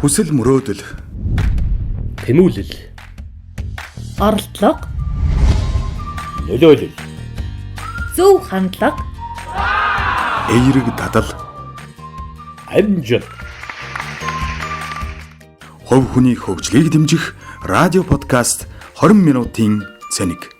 Хүсэл мөрөөдөл, тэмүүлэл, оролдлого, нөлөөлөл, зөв хандлага, эерэг дадал, амжир, хувь хүний хөгжлийг дэмжих радио подкаст 20 минутын цэник.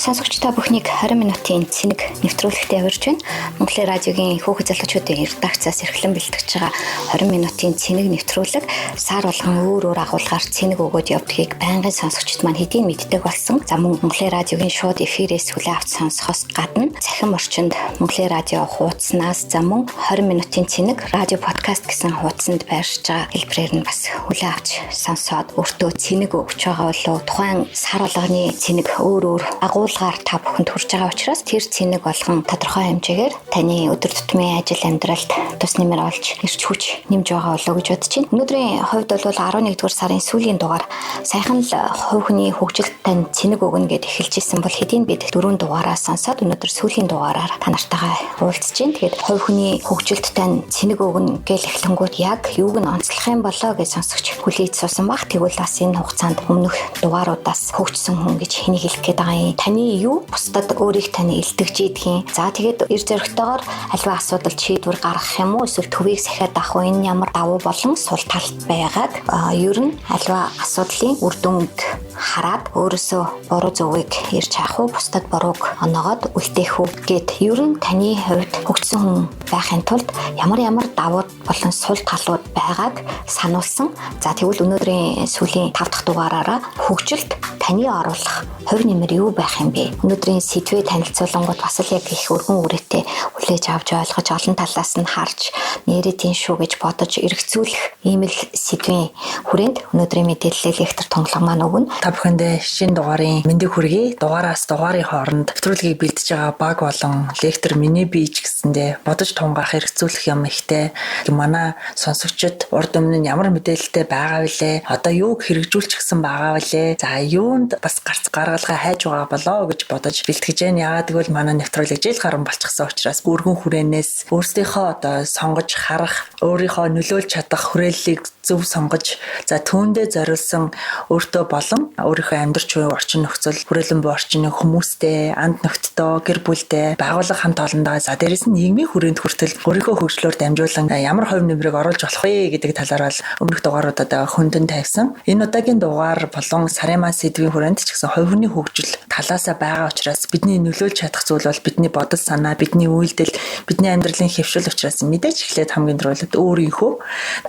Сонсогчдоо бүхнийг 20 минутын цэник нэвтрүүлэгт явуулж байна. Монголын радиогийн хүүхэд залуучуудын редакцаас эрхлэн бэлтгэж байгаа 20 минутын цэник нэвтрүүлэг сар болгон өөр агуулгаар цэник өгөөд явдгийг байнгын сонсогчд маань хэдийн мэддэг болсон. За мөн Монголын радиогийн шууд эфирээс хүлээн авч сонсохоос гадна цахим орчинд Монголын радио хуудаснаас за мөн 20 минутын цэник радио подкаст гэсэн хуудсанд байршиж байгаа хэлбэрээр нь бас хүлээн авч сонсоод өөртөө цэник өгч байгаа болов тухайн сар болгоны цэник өөр агуулгаар та бүхэнд хүрч байгаа учраас тэр цэник болгон тодорхой хэмжээгээр таны өдөр тутмын ажил амьдралд тус нэмэр олж ирч хүч нэмж байгаа болов гэж бодож байна. Өнөөдрийн хувьд бол 11-р сарын сүүлийн дугаар саяхан л хувь хүний хөгжилд тань цэник өгнө гэд эхэлж исэн бол хэдийн бид 4 дугаараа сонсоод өнөөдөр сүүлийн дугаараар та нартайгаа уулзж байна. Тэгээд хувь хүний хөгжилд тань цэник өгнө гэл эхлэнгүүт яг юуг нь онцлох юм болоо гэж сонсогч хүлээж суусан баг. Тэгвэл бас энэ хугацаанд өмнөх дугааруудаас хөгжсөн хүн гэж хэнийг хэлэх гээд байгаа юм. Таны юу бусдад өөрийг тань илтгэж идэх юм. За тэгээд эр зөрөгтэйгээр альва асуудал шийдвэр гаргах юм уу эсвэл төвийг сахиад авах уу, энэ ямар давуу болон сул талт байгааг ер нь альва асуудлын үр дүнд хараад өөрөөсөө буруу зөвийг ирж хаах уу, бусдад бурууг оноогоод үлдээх үү гэд ер нь таны хувьд хөгжсөн хүн байхын тулд ямар давуу болон сул талууд байгааг сануулсан. За тэгвэл өнөөдрийн сүүлийн 5 дахь дугаараараа хөгжилд таны оруулах хувь нэмэр юу байх юм бэ? Өнөөдрийн сэдвээ танилцуулангууд бас л яг их өргөн үрээтэй хүлээж авч ойлгож олон талаас нь харж нэрээ тийм шүү гэж бодож эргцүүлэх ийм л сэдвийн хүрээнд өнөөдрийн мэдээлэл лектор тонглого маань өгнө. Та бүхэндээ шинэ дугаарын мэндийг хүргэе. Дугаараас дугаарын хооронд нэвтрүүлгийг бэлдэж байгаа баг болон лектор миний бийж гэсэндээ бодож тунгаах эргцүүлэх юм ихтэй. Манай сонсогчид урд өмнө нь ямар мэдээлэлтэй байгаа вүлээ? Одоо юуг хэрэгжүүлчих гэсэн байгаа вүлээ? За юунд бас гарц гаргалгаа хайж байгаа болоо гэж бодож бэлтгэж байна. Яагаад гэвэл манай нэвтрүүлэг жил гарan болчихсон учраас өргөн хүрээнээс өөрсдийнхөө одоо сонгож харах, өөрийнхөө нөлөөлж чадах хүрээллийг зөв сонгож за түүндээ зориулсан өөртөө болон өөрийнхөө амьдарч буй орчин нөхцөл хүрээлэн буй орчны хүмүүстэй, анд нөхдөдөө, гэр бүлтэй, байгууллага хамт олондоо за дээрэс нь нийгмийн хүрээнд хүртэл өөрийнхөө хөгжлөөр дамжуулан ямар хувь нэмрийг оруулж болох вэ гэдэг талаар бол өмнөх дугааруудад хүндэн тавьсан. Энэ удаагийн дугаар болон сарын маань сэдвийн хүрээнд ч гэсэн хувь хүний хөгжил талаасаа байгаа учраас бидний нөлөөлж чадах зүйл бол бидний бодол санаа, бидний үйлдэл, бидний амьдралын хэвшил учраас мэдээж эхлээд хамгийн түрүүлээд өөрийнхөө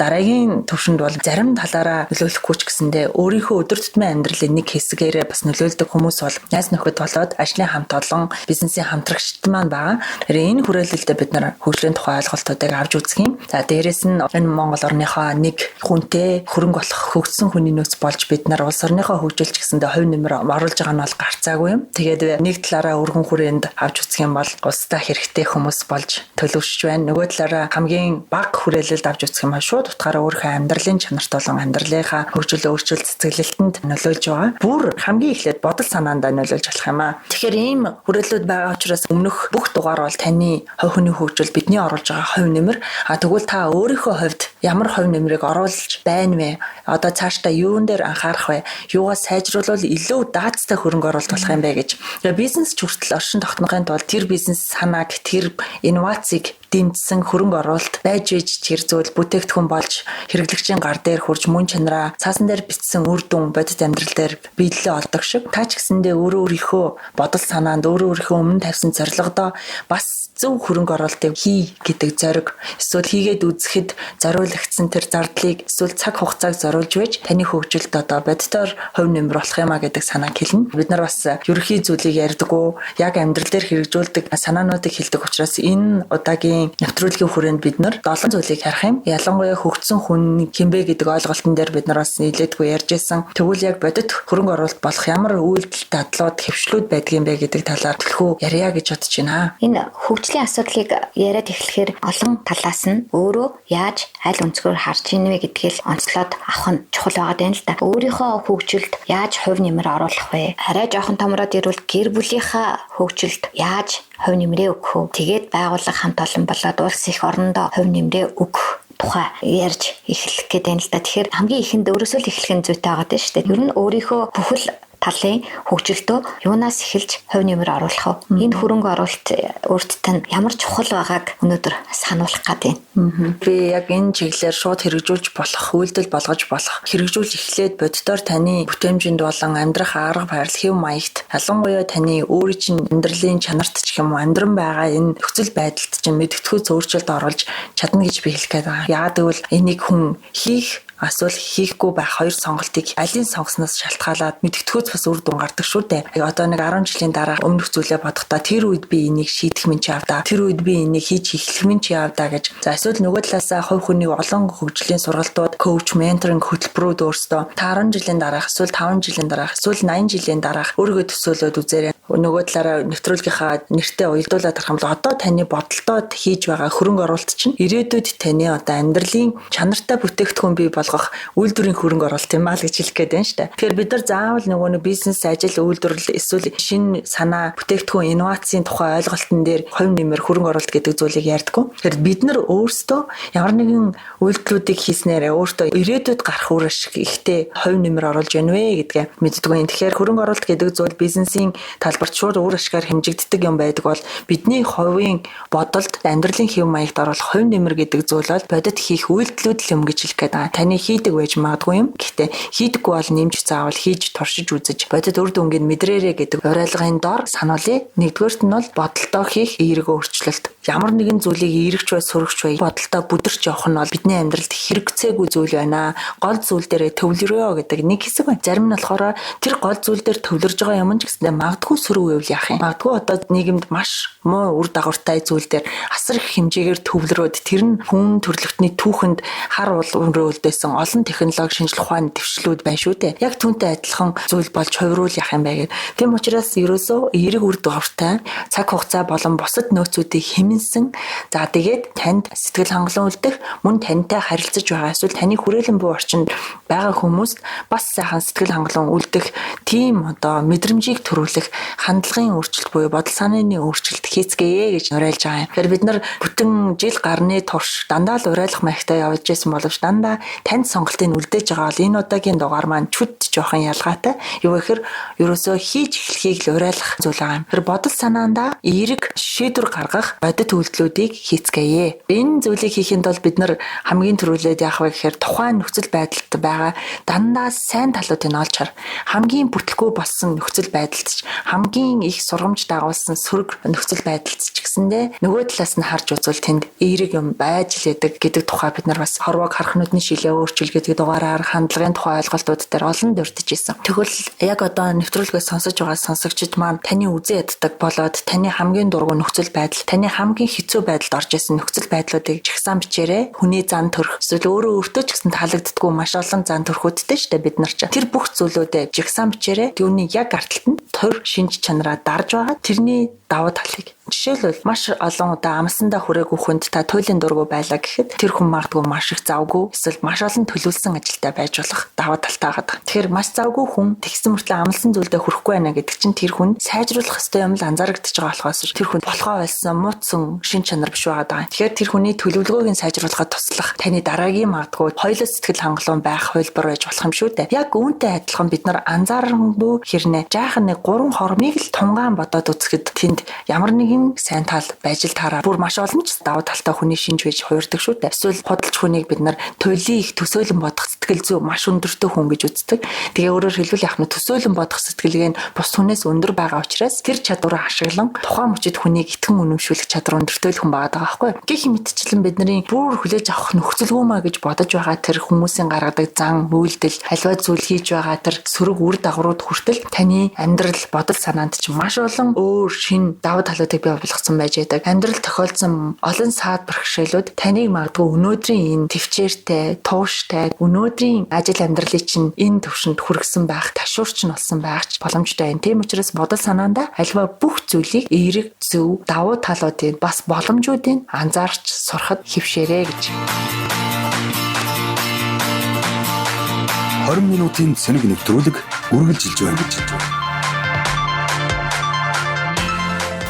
дараагийн төвшөнд бол зарим талаараа нөлөөлөхгүй ч гэсэндээ өөрийнхөө өдөр тутмын амьдралын нэг хэсгээрээ бас нөлөөлдөг хүмүүс бол найз нөхөд болоод ажлын хамт олон бизнесийн хамтрагчид маань байгаа. Тэгэхээр энэ хүрээлэлдээ бид нар хөгжлийн тухай ойлголтуудыг авч үзэх юм. За дээрэс нь энэ Монгол орныхоо нэг хүнтэй хөрөнгө болох хөгжсөн хүний нөөц болж бид нар улс орныхоо хөгжилч гэсэндээ хувь нэмэр оруулж байгаа нь бол гарцаагүй юм. Тэгээд нэг талаараа өргөн хүрээнд авч үзэх юм бол улстай хэрэгтэй хүмүүс болж төлөвшөж байна. Нөгөө талаараа хамгийн бага хүрээлэлд авч үзэх юм бол шууд утгаараа өөрийнхөө амьдралын чанарт болон амьдралынхаа хөгжил өөрчлөлт цэцэглэлтэнд нөлөөлж байгаа. Бүр хамгийн эхлээд бодол санаандаа нөлөөлж болох юм аа. Тэгэхээр ийм хүрээлэлүүд байгаа учраас өмнөх бүх дугаар бол таны хувь хүний хөгжил бидний оруулж байгаа хувь нэмэр. Тэгвэл та өөрийнхөө хувьд ямар хувь нэмрийг оруулж байна вэ? Одоо цаашдаа юун дээр анхаарах вэ? Юугаа сайжруулбал илүү даацтай хөрөнгө оруулалт болох юм бэ гэж. Бизнес ч хүртэл оршин тогтнохын тулд тэр бизнес санааг, тэр инновацийг дэмжсэн хөрөнгө оруулалт байж тэр зүйл бүтээгдэхүүн болж хэрэглэгчийн гар дээр хурж мөн чанараа цаасан дээр бичсэн үр дүн бодит амьдрал дээр биелэлээ олдог шиг та ч гэсэндээ өөрийнхөө бодол санаанд өөрийнхөө өмнө тавьсан зорилгодоо бас зөв хөрөнгө оруулалтыг хий гэдэг зориг эсвэл хийгээд үзэхэд зориулагдсан тэр зардлыг эсвэл цаг хугацааг зориулж байж таны хөгжилд одоо бодитоор хувь нэмэр болох юм а гэдэг санааг хэлнэ. Бид нар бас ерөнхий зүйлийг ярьдаггүй яг амьдрал дээр хэрэгжүүлдэг санаануудыг хэлдэг учраас энэ удаагийн нэвтрүүлгийн хүрээнд бид нар 7 зүйлийг харах юм. Ялангуяа хөгжсөн хүн хинбэ гэдэг ойлголтын дээр бид нар бас нийлээдгүй ярьж байсан. Тэгвэл яг бодит хөрөнгө оруулалт болох ямар үйлдэл дадлууд хэвшлүүд байдгийн бэ гэдэг талаар төлхөө ярья гэж бодож байна. Энэ хөгжлийн асуудлыг яриад эхлэхээр олон талаас нь өөрөө яаж аль хөгжил өнцгөр харж ийн вэ гэдгийг онцлоод авах нь чухал байгаа юм л да. Өөрийнхөө хөгжилд яаж хувь нэмэр оруулах вэ? Арай жоохон томроод ирвэл гэр бүлийнхаа хөгжилд яаж хувь нэмрээ өгөх вэ? Тэгээд байгууллага хамт олон болоод улс их орондоо хувь нэмрээ өгөх тухай ярьж эхлэх гэдэг юм л да. Тэгэхээр хамгийн ихэнд өөрөөсөө л эхлэх нь зүйтэй байгаа дээ шүү дээ. Ер нь өөрийнхөө бүхэл талын хөгжилдөө юунаас эхэлж хувь нэмэр оруулах вэ? Энэ хөрөнгө оруулалт өөртөө нь ямар чухал байгааг өнөөдөр сануулах гэдэг юм. Би яг энэ чиглэлээр шууд хэрэгжүүлж болох, үйлдэл болгож болох, хэрэгжүүлж эхлээд боддоор таны бүтээмжинд болон амьдрах арга барил, хэв маягт, ялангуяа таны өөрийн чинь амьдралын чанарт ч юм уу амьдран байгаа энэ нөхцөл байдалд чинь мэдгэдэггүй өөрчлөлт оруулж чадна гэж би хэлэх гээд байгаа. Яагаад гэвэл энийг хүн хийх эсвэл хийхгүй байх хоёр сонголтыг алийг сонгосноос шалтгаалаад мэдгэдэггүйц бас үр дүн гардаг шүү дээ. Одоо нэг 10 жилийн дараа өмнөх зүйлээ бодохдоо тэр үед би энийг шийдэх минь чи авдаа. Тэр үед би энийг хийж эхлэх минь чи авдаа гэж. За эсвэл нөгөө талаасаа хувь хүнийг олон хөгжлийн сургалтууд, коуч, менторинг хөтөлбөрүүд өөрсдөө 10 жилийн дараах, эсвэл 5 жилийн дараах, эсвэл 80 жилийн дараах өөрийгөө төсөөлөд үзээрэй. Нөгөө талаараа нэвтрүүлгийнхаа нэртэй уялдуулаад харах юм бол одоо таны бодолтод хийж байгаа хөрөнгө оруулалт чинь ирээдүйд таны одоо амьдралын чанартай бүтээгдэхүүн бий болгох үйлдвэрийн хөрөнгө оруулалт юм аа л гэж хэлэх гээд байна шүү дээ. Тэгэхээр бид нар заавал нөгөө нэг бизнес, ажил, үйлдвэрлэл эсвэл шинэ санаа, бүтээгдэхүүн, инновацийн тухай ойлголтын дээр хувь нэмэр хөрөнгө оруулалт гэдэг зүйлийг ярьдаггүй. Тэгэхээр бид нар өөрсдөө ямар нэгэн үйлдэлүүдийг хийснээр өөртөө ирээдүйд гарах үр ашиг ихтэй хувь нэмэр оруулж байна вэ гэдгээ мэддэггүй. Тэгэхээр хөрөнгө оруулалт гэдэг зүйл бизнесийн талбарт шууд үр ашигаар хэмжигддэг юм байдаг бол бидний хувийн бодолд амьдралын хэв маягт оруулах хувь нэмэр гэдэг зүйл бол бодит хийх үйлдэлүүд л юм гэж хэлэх гээд байгаа. Таны хийдэг байж магадгүй юм. Гэхдээ хийдэггүй бол нэмж заавал хийж туршиж үзэж бодит үр дүнгийн мэдрээрээ гэдэг уриалгын дор сануулъя. Нэгдүгээрт нь бол бодолтоо хийх эерэг өөрчлөлт. Ямар нэгэн зүйлийг эерэгч бай, сурагч бай, бодолтоо бүдэрч явах нь бол бидний амьдралд хэрэгцээгүй зүйл байна. Гол зүйл дээр төвлөрөө гэдэг нэг хэсэг байна. Зарим нь болохоор тэр гол зүйл дээр төвлөрж байгаа юм ч гэсэндээ магадгүй сөрөг байвал яах юм. Магадгүй одоо нийгэмд маш муу үр дагавартай зүйл дээр асар их хэмжээгээр төвлөрөөд тэр нь хүн төрөлхтний түүхэнд хар өрөөлдөөсөн олон технологи шинжилгээ ухааны дэвшлүүд байна шүү дээ. Яг түүнтэй адилхан зүйл болж хувируул яах юм бэ гэдэг. Тийм учраас ерөөсөө эерэг үр дагавартай цаг хугацаа болон бусад нөөцүүдийг хэмнсэн. За тэгээд танд сэтгэл хангалуун үлдэх, мөн тантай харилцаж байгаа эсвэл таны хүрээлэн буй орчинд байгаа хүмүүст бас сайхан сэтгэл хангалуун үлдэх тийм одоо мэдрэмжийг төрүүлэх хандлагын өөрчлөлт буюу бодол санааны өөрчлөлт хийцгээе гэж уриалж байгаа юм. Тэгэхээр бид нар бүтэн жил гарны турш дандаа л уриалах маягтай явж байсан боловч дандаа танд сонголтыг үлдээж байгаа бол энэ удаагийн дугаар маань чүт жоохон ялгаатай. Юу гэхээр ерөөсөө хийж эхлэхийг л уриалах зүйл байгаа юм. Тэр бодол санаандаа эерэг шийдвэр гаргах бодит үйлдэлүүдийг хийцгээе. Энэ зүйлийг хийхэд бол бид нар хамгийн түрүүлээд яах вэ гэхээр тухайн нөхцөл байдалд байгаа дандаа сайн талуудыг олж хар. Хамгийн бүтлгүй болсон нөхцөл байдалд ч хамгийн их сургамж дагуулсан сөрөг нөхцөл байдалд ч гэсэндээ нөгөө талаас нь харж үзвэл тэнд эерэг юм байж л гэдэг тухай бид нар бас хорвоог харахнуудын шилээ өөрчил гэдэг дугаараар хандлагын тухай ойлголтууд дээр олон дурдж ирсэн. Тэгвэл яг одоо нэвтрүүлгээс сонсож байгаа сонсогчид маань таны үзэн яддаг болоод таны хамгийн дургүй нөхцөл байдал, таны хамгийн хэцүү байдалд орж исэн нөхцөл байдлуудыг жагсаан бичээрэй. Хүний зан төрх эсвэл өөрөө өөртөө ч гэсэн таалагддаггүй маш олон зан төрхүүдтэй шүү дээ бид нар ч. Тэр бүх зүйлүүдээ жагсаан бичээрэй. Түүний яг арталт нь төр шинж чанараа дарж байгаа. Тэрний давуу талыг. Жишээлбэл маш олон удаа амсандаа хүрээгүй хүнд та туйлын дургу байлаа гэхэд тэр хүн магадгүй маш их завгүй эсвэл маш олон төлөвлөсөн ажилтай байж болох давуу талтай байгаа. Тэгэхээр маш завгүй хүн тэгсэн мөртлөө амлсан зүйлдээ хүрэхгүй байна гэдэг чинь тэр хүн сайжруулах ёстой юм л анзаарэгдэж байгаа болохоос тэр хүн болохоо байсан мууцсан шин чанар биш байгаа. Тэгэхээр тэр хүний төлөвлөгөөг сайжруулахад туслах таны дараагийн магадгүй хоёулаа сэтгэл хангалуун байх хөлбөр байж болох юм шүү дээ. Яг үүнтэй адилхан бид нар анзаарангүй хэрнээ жаахан нэг 3 хормыг л тунгаан бодоод үзэхэд тэнд ямар нэгэн сайн тал байж л таараа бүр маш олон ч давуу талтай хүний шинж байж хуурдаг шүү дээ. Эсвэл худалч хүнийг бид нар туйлын их төсөөлөн бодох сэтгэл зүй маш өндөртэй хүн гэж үздэг. Тэгээ өөрөөр хэлбэл яг нь төсөөлөн бодох сэтгэлгээ нь бус хүнээс өндөр байгаа учраас тэр чадвараа ашиглан тухайн мөчид хүнийг итгэн үнэмшүүлэх чадвар өндөртэй хүн байгаа байхгүй. Гэх мэтчлэн бидний бүр хүлээж авах нөхцөлгүй маа гэж бодож байгаа тэр хүмүүсийн гаргадаг зан үйлдэл халиваа зүйл хийж байгаа тэр сөрөг үр дагаврууд хүртэл таны амьдрал бодол санаанд ч маш олон өөр шин давуу талуудыг бий болгосон байж байдаг. Амьдрал тохиолдсон олон саад бэрхшээлүүд таныг магадгүй өнөөдрийн энэ төвчээртэй, тууштай, өнөөдрийн ажил амьдралыг чинь энэ төвшөнд хүргэсэн байх, ташуурч нь болсон байх ч боломжтой байна. Тийм учраас бодол санаандаа альва бүх зүйлийг эерэг, зөв, давуу талуудыг бас боломжуудыг анзаарч сурахад хэвшээрэй гэж. 20 минутын цэник нэвтрүүлэг үргэлжилж байна.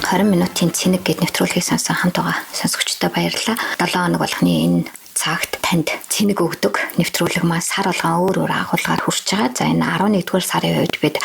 20 минутын цэник гэд нэвтрүүлгийг сонсон хамт байгаа сонсогчдод баярлалаа. 7 хоног болгоны энэ цагт танд цэник өгдөг нэвтрүүлэг маань сар болгон өөр агуулгаар хүрч байгаа. За энэ 11-р сарын үед бид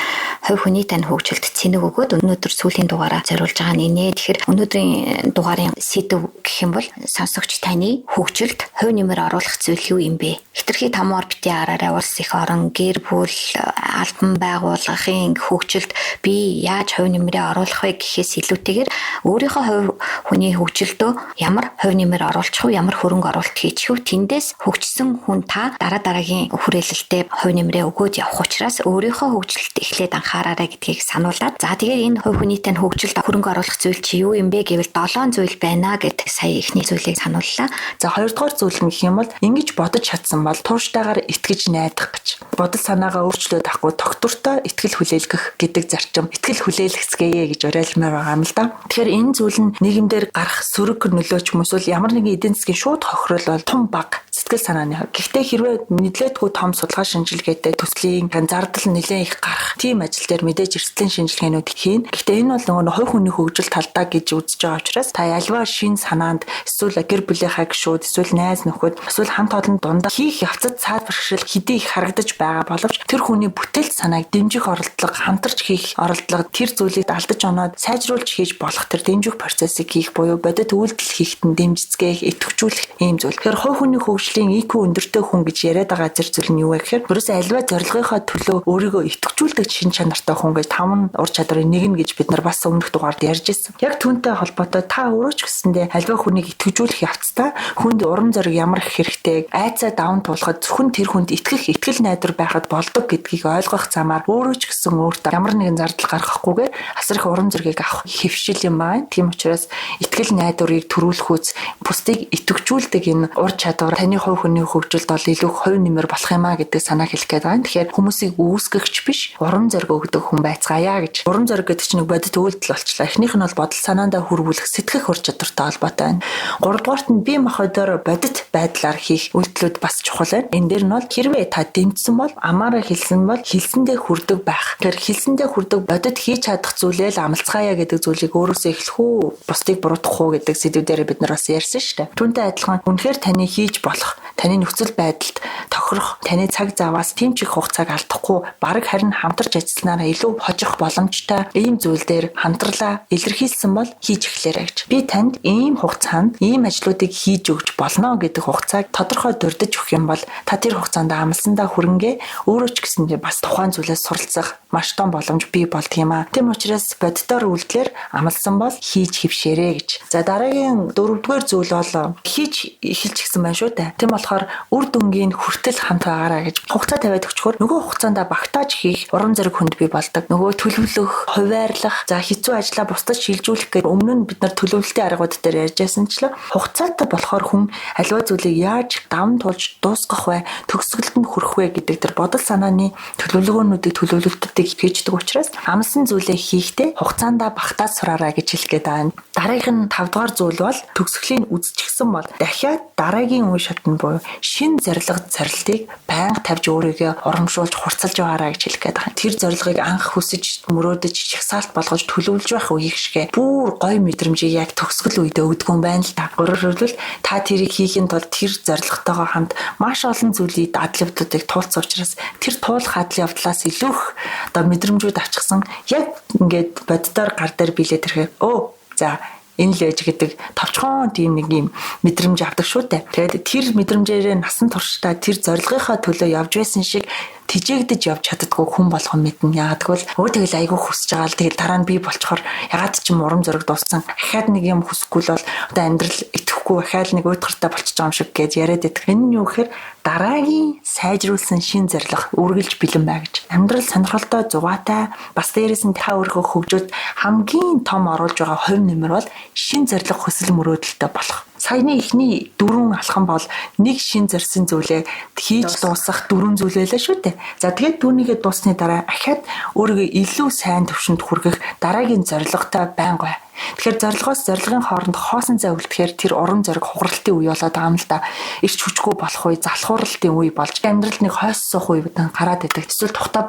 хувь хүний тань хөгжилд цэник өгөөд өнөөдөр сүүлийн дугаараа зориулж байгаа нэ. Тэгэхээр өнөөдрийн дугаарын сэдэв гэх юм бол сонсогч таны хөгжилд хувь нэмэр оруулах зүйл юу юм бэ? Хэтэрхий тамаар бити араараа улс их орон гэр бүл албан байгууллагын хөгжилд би яаж хувь нэмрээ оруулах вэ гэхээс илүүтэйгээр өөрийнхөө хувь хүний хөгжилдөө ямар хувь нэмэр оруулах вэ, ямар хөрөнгө оруулалт хийчих вэ? Тэндээс хөгжсөн хүн та дараагийн хүрээлэлтэд хувь нэмрээ өгөөд явах учраас өөрийнхөө хөгжилд эхлээд анхаараарай гэдгийг сануулад за тэгээд энэ хувь хүний тань хөгжилд хөрөнгө оруулах зүйл чи юу юм бэ гэвэл 7 зүйл байна гэд сая ихний зүйлийг санууллаа. За хоёрдугаар зүйл нь гэх юм бол ингэж бодож чадсан бол турштайгаар итгэж найдах гэж. Бодол санаагаа өөрчлөөд авахгүй тогтвортой итгэл хүлээлгэх гэдэг зарчим. Итгэл хүлээлгэцгээе гэж уриалмаар байгаа юм л да. Тэгэхээр энэ зүйл нь нийгэмдэр гарах сөрөг нөлөөч юм эсвэл ямар нэгэн эдийн засгийн шууд хохирол бол том баг сэтгэл санааны. Гэхдээ хэрвээ мэдлээдгүй том судалгаа шинжилгээтэй төслийн зардал нэлээд их гарах тийм ажил дээр мэдээж эрсдлийн шинжилгээнүүд хийн. Гэхдээ энэ бол нөгөө хувь хүний хөгжил талдаа гэж үзэж байгаа учраас та альва шин санаанд эсвэл гэр бүлийнхаа гишүүд эсвэл найз нөхөд эсвэл хамт олон дундаа хийх явцад цаад бэрхшээл хэдий их харагдаж байгаа боловч тэр хүний бүтээл санааг дэмжих оролдлого, хамтарч хийх оролдлого тэр зүйлийг алдаж оноод сайжруулж хийж болох тэр дэмжих процессыг хийх буюу бодит үйлдэл хийхэд нь дэмжицгээх, идэвхжүүлэх ийм зүйл. Тэгэхээр хувь хүний хөгжлийн IQ өндөртэй хүн гэж яриад байгаа зэрэг зүйл нь юу вэ гэхээр ерөөсөө альва зорилгынхоо төлөө өөрийгөө идэвхжүүлдэг шин чанартай хүн гэж 5 ур чадварын нэг нь гэж бид нар бас өмнөх дугаард ярьж ирсэн. Яг түүнтэй холбоотой та өөрөө ч гэсэндээ альва хүнийг идэвхжүүлэх явцдаа хүнд урам зориг ямар их хэрэгтэй, айцаа даван туулахад зөвхөн тэр хүнд итгэл найдвар байхад болдог гэдгийг ойлгох замаар өөрөө ч гэсэн өөртөө ямар нэгэн зардал гаргахгүйгээр асар их урам зоригийг авах хэвшил юм байна. Тийм учраас итгэл найдварыг төрүүлэх үз бусдыг идэвхжүүлдэг энэ ур чадвар таны хувь хүний хөгжилд бол илүү хувь нэмэр болох юм а гэдэг санаа хэлэх гээд байна. Тэгэхээр хүмүүсийг үүсгэгч биш, урам зориг өгдөг хүн байцгаая гэж. Урам зориг гэдэг чинь бодит үйлдэл болчлаа. Эхнийх нь бол бодол санаандаа хүргүүлэх сэтгэх ур чадвартай холбоотой байна. Гуравдугаарт нь бие махбодоор бодит байдлаар хийх үйлдэлүүд бас чухал байна. Энэ дээр нь бол хэрвээ та дэмжсэн бол амаараа хэлсэн бол хэлсэндээ хүрдэг байх. Тэгэхээр хэлсэндээ хүрдэг бодит хийж чадах зүйлээ л амлцгаая гэдэг зүйлийг өөрөөсөө эхлэх үү, бусдыг буруутгах уу гэдэг сэдвүүдээр бид нар бас ярьсан шүү дээ. Түүнтэй адилхан үнэхээр таны хийж болох, таны нөхцөл байдалд тохирох, таны цаг заваас тийм ч их хугацааг алдахгүй, бараг харин хамтарч ажилласнараа илүү хожих боломжтой ийм зүйл дээр хамтарлаа илэрхийлсэн бол хийж эхлээрэй гэж. Би танд ийм хугацаанд ийм ажлуудыг хийж өгч болно гэдэг хугацааг тодорхой дурдж өгөх юм бол та тэр хугацаанд амлсандаа хүрэнгээ өөрөө ч гэсэндээ бас тухайн зүйлээс суралцах маш том боломж бий болдго юм а. Тийм учраас бодитоор үйлдэлээр амлсан бол хийж хөвшээрэй гэж. За дараагийн 4-р зүйл бол хийж эхэлж гисэн байна шүү дээ. Тийм болохоор үр дүнгийн хүртэл хамт байгаараа гэж хугацаа тавиад өгчхөөр нөгөө хугацаанд багтааж хийх урам зориг хүнд бий болдог. Нөгөө төлөвлөх, хуваарлах, за хэцүү ажлаа бусдад шилжүүлэх гэх өмнө нь бид нар төлөвлөлтийн аргууд дээр ярьж байсанчлаа. Хугацаатай болохоор хүн аливаа зүйлийг яаж даван туулж дуусгах вэ, төгсгөлд нь хүрэх вэ гэдэг тэр бодол санааны төлөвлөгөөнүүдийг төлөвлөлтүүдийг хийждэг учраас амлсан зүйлээ хийхдээ хугацаанд багтаад сураарай гэж хэлэх гээд байна. Дараагийн 5-р зүйл бол төгсгөлийн үзчихсэн бол дахиад дараагийн үе шатнд буюу шин зорилтыг байнга тавьж өөрийгөө урамшуулж хурцлж байгаарай гэж хэлэх гээд байна. Тэр зорилгыг анх хүсэж мөрөөдөж чагсаалт болгож төлөвлөж байх үеийг шигэ бүр гоё мэдрэмжийг яг төгсгөл үедээ өгдөг юм байна л та. Өөрөөр хэлбэл та тэрийг хийхийн тулд тэр зорилготойгоо хамт маш олон зүйлийг дадлын явдлуудыг туулсан учраас тэр туулах дадлын явдлаас илүү их одоо мэдрэмжүүд авчихсан. Яг ингээд боддоор гар дээр билээ тэрхээ. За энэ л ээж гэдэг товчхон тийм нэг юм мэдрэмж авдаг шүү дээ. Тэгээд тэр мэдрэмжээрээ насан туршдаа тэр зорилгынхаа төлөө явж байсан шиг тижээгдэж явж чаддгүй хүн болгон мэднэ. Яагаад гэвэл тэгэл айгүй хүсэж байгаа л тэгэл дараа нь би болчхоор ягаад ч юм урам зориг дууссан. Ахаад нэг юм хүсэхгүй л бол одоо амьдрал итгэхгүй ахаад нэг уйтгартай болчихж байгаа юм шиг гэж яриад байдаг. Энэ нь юу гэхээр дараагийн сайжруулсан шин зорилго үргэлж бэлэн бай гэж. Амьдрал сонирхолтой, зугаатай, бас дээрээс нь та өөрийнхөө хөгжөөд хамгийн том оруулж байгаа хувь нэмэр бол шин зорилго хүсэл мөрөөдөлтэй болох. Саяны ихний 4 алхам бол нэг шин зорьсон зүйлээ хийж дуусгах 4 зүйл байлаа шүү дээ. За тэгээд түүнийгээ дуусны дараа ахаад өөрийгөө илүү сайн төвшөнд хүргэх дараагийн зорилготой байнга бай. Тэгэхээр зорилгын хооронд хоосон зай үлдэхээр тэр урам зориг хугаралтын үе болоод байгаа юм л да. Ирч хүчгүй болох үе, залхууралтын үе болж амьдрал нэг хойс суух үе гараад идэг. Эсвэл тухтай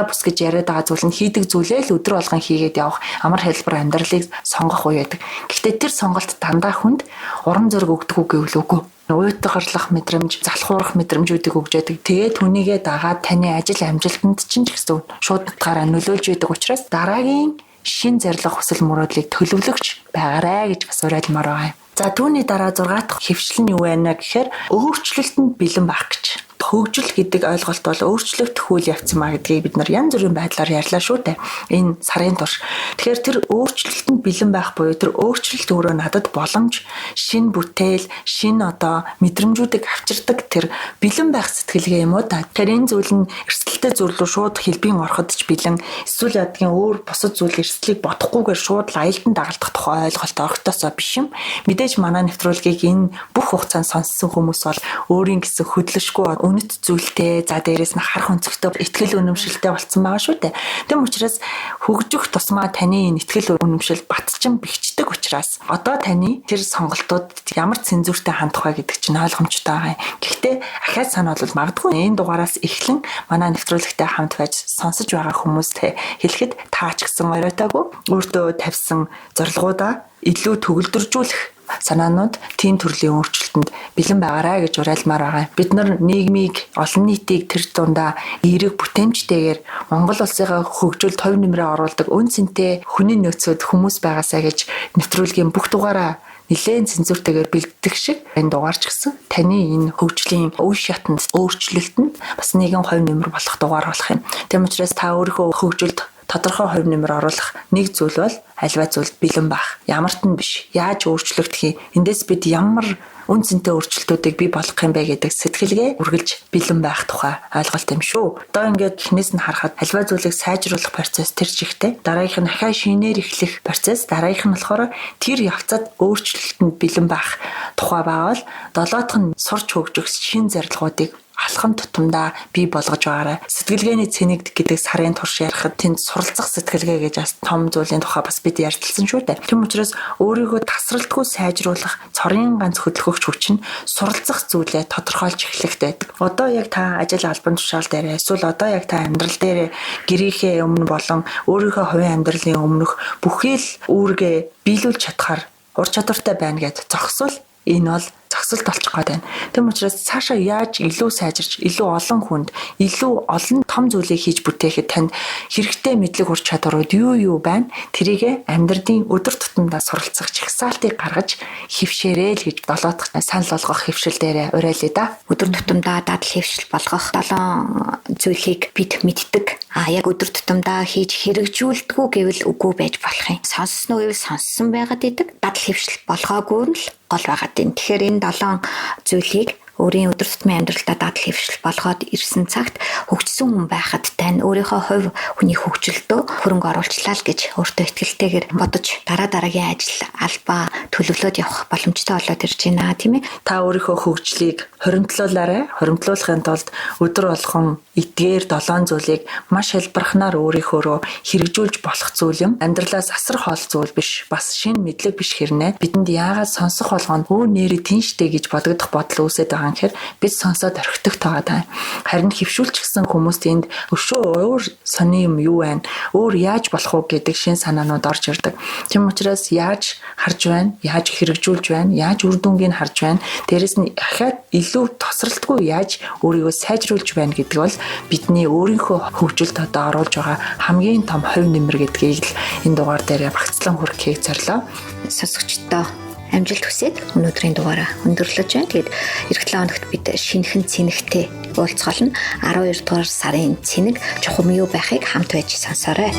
бүс гэж яриад байгаа зүйл нь хийдэг зүйлээ л өдөр болгон хийгээд явах амар хэлбэр амьдралыг сонгох үе байдаг. Гэхдээ тэр сонголт дандаа хүнд урам зориг өгдөг үү гэвэл үгүй. Уйтгарлах мэдрэмж, залхуурах мэдрэмжүүдийг өгж яадаг. Тэгээд түүнийгээ дагаад таны ажил амжилтанд чинь ч гэсэн шууд утгаараа нөлөөлж яадаг учраас дараагийн шин зорилго хүсэл мөрөөдлийг төлөвлөгч байгаарэ гэж бас уриалмаар байгаа юм. За түүний дараа 6 дахь хэвшил нь юу вэ гэхээр өөрчлөлтөнд бэлэн байх гэж. Хөгжил гэдэг ойлголт бол өөрчлөгдөх үйл явц маа гэдгийг бид нар янз бүрийн байдлаар ярьлаа шүү дээ. Энэ сарын турш. Тэгэхээр тэр өөрчлөлтөнд бэлэн байх буюу тэр өөрчлөлт өөрөө надад боломж, шин бүтээл, шин мэдрэмжүүдийг авчирдаг тэр бэлэн байх сэтгэлгээ юм уу та. Тэгэхээр энэ зүйл нь эрсдэлтэй зүйл рүү шууд хэлбийн ороход ч бэлэн, эсвэл ядгийн өөр бусад зүйл эрсдлийг бодохгүйгээр шууд аялдан дагалдах тухай ойлголт орохтосоо биш юм. Мэдээж манай нэвтрүүлгийг энэ бүх хугацаанд сонссон хүмүүс бол өөрийн гэсэн хөдлөшгүй үнэт зүйлтэй, за дээрээс нь харах өнцгтөө итгэл үнэмшилтэй болцсон байгаа шүү дээ. Тэм учраас хөгжих тусмаа таны энэ итгэл үнэмшил батчин бэхждэг учраас одоо таны тэр сонголтууд ямар цензуртай хандах вэ гэдэг чинь ойлгомжтой байгаа юм. Гэхдээ ахаад санаа бол магадгүй энэ дугаараас эхлэн манай нэвтрүүлэгтэй хамт байж сонсож байгаа хүмүүст хэлэхэд таач гэсэн оройтойгоо өөртөө тавьсан зорилгоудаа илүү төгөлдржүүлэх санаанууд тийм төрлийн өөрчлөлтөнд бэлэн байгаарай гэж уриалмаар байгаа. Бид нар нийгмийг, олон нийтийг тэр дундаа эерэг бүтээмжтэйгээр Монгол улсынхаа хөгжилд хувь нэмрээ оруулдаг үн цэнтэй хүний нөөцөд хүмүүс байгаасаа гэж нэвтрүүлгийн бүх дугаараа нэлээд цензуртэйгээр бэлддэг шиг энэ дугаар ч гэсэн таны энэ хөгжлийн үе шатанд өөрчлөлтөнд бас нэгэн хувь нэмэр болох дугаар болох юм. Тэм учраас та өөрийнхөө хөгжилд тодорхой хувь нэмэр оруулах нэг зүйл бол альва зүйлд бэлэн байх. Ямарт нь биш. Яаж өөрчлөгдөх юм? Эндээс бид ямар үн цэнтэй өөрчлөлтүүдийг бий болгох юм бэ гэдэг сэтгэлгээ үргэлж бэлэн байх тухай ойлголт юм шүү. Одоо ингээд эхнээс нь харахад альва зүйлийг сайжруулах процесс тэр чигтэй. Дараагийнх нь ахаа шинээр эхлэх процесс. Дараагийнх нь болохоор тэр явцад өөрчлөлтөнд бэлэн байх тухай байгаа бол долоодох нь сурч хөгжих шин зорилгоодыг алхам тутамдаа бий болгож байгаарай. Сэтгэлгээний цэник гэдэг сарын турш ярихад тэнд суралцах сэтгэлгээ гэж бас том зүйлийн тухай бас бид ярилцсан шүү дээ. Тэм учраас өөрийгөө тасралтгүй сайжруулах цорын ганц хөдөлгөгч хүч нь суралцах зүйлээ тодорхойлж эхлэхтэй байдаг. Одоо яг та ажил албан тушаал дээр эсвэл одоо яг та амьдрал дээр гэрийнхээ өмнө болон өөрийнхөө хувийн амьдралын өмнөх бүхий л үүргээ биелүүлж чадхаар ур чадвартай байна гэд зогсвол энэ бол зогсолт болчих гээд байна. Тэм учраас цаашаа яаж илүү сайжирч, илүү олон хүнд, илүү олон том зүйлийг хийж бүтээхэд танд хэрэгтэй мэдлэг ур чадварууд юу байна? Тэрийг амьдралын өдөр тутамдаа суралцах чагсаалтыг гаргаж хөвшөөрэй л гэж 7 дахь санал болгох хөвшил дээр уриалъя да. Өдөр тутамдаа дадал хөвшил болгох 7 зүйлийг бид мэддэг. Яг өдөр тутамдаа хийж хэрэгжүүлдэггүй гэвэл үгүй байж болох юм. Сонссон уу гэвэл сонссон байгаад идэг. Дадал хөвшил болгоогүй нь л гол байгаад байна. Тэгэхээр энэ 7 зүйлийг өөрийн өдөр тутмын амьдралдаа дадал хөвшил болгоод ирсэн цагт хөгжсөн хүн байхад тань өөрийнхөө хувь хүний хөгжилдөө хөрөнгө оруулчлаа л гэж өөртөө итгэлтэйгээр бодож дараагийн ажил албаа төлөвлөд явах боломжтой болоод ирж байна тийм ээ. Та өөрийнхөө хөгжлийг хоримтлуулаарай. Хоримтлуулахын тулд өдөр болгон эдгээр 7 зүйлийг маш хэлбархнаар өөрийнхөөрөө хэрэгжүүлж болох зүйл юм. Амьдралаас асар хоол зүйл биш. Бас шинэ мэдлэг биш хэрнээ. Бидэнд яагаад сонсох болгоно өө нэрээ тинштэй гэж бодогдох бодол үүсээд байгаа юм гэхээр бид сонсоод орхидог таагаад байна. Харин хөвшүүлч гисэн хүмүүст энд өшөө өөр сони юм юу байна? Өөр яаж болох уу гэдэг шин санаанууд орж ирдэг. Тийм учраас яаж харж байна? Яаж хэрэгжүүлж байна? Яаж үр дүнгийг харж байна? Дээрэс нь ахаад илүү тосралтгүй яаж өөрийгөө сайжруулж байна гэдэг бол бидний өөрийнхөө хөгжилд одоо оруулж байгаа хамгийн том хувь нэмэр гэдгийг л энэ дугаар дээр багцлан хүргэхийг зорилоо. Сонсогчдоо амжилт хүсээд өнөөдрийн дугаараа өндөрлөж байна. Тэгээд эх 7 хоногт бид шинэхэн цэнэгтэй уулзгаална. 12 дугаар сарын цэнэг чухам юу байхыг хамт байж сонсоорой.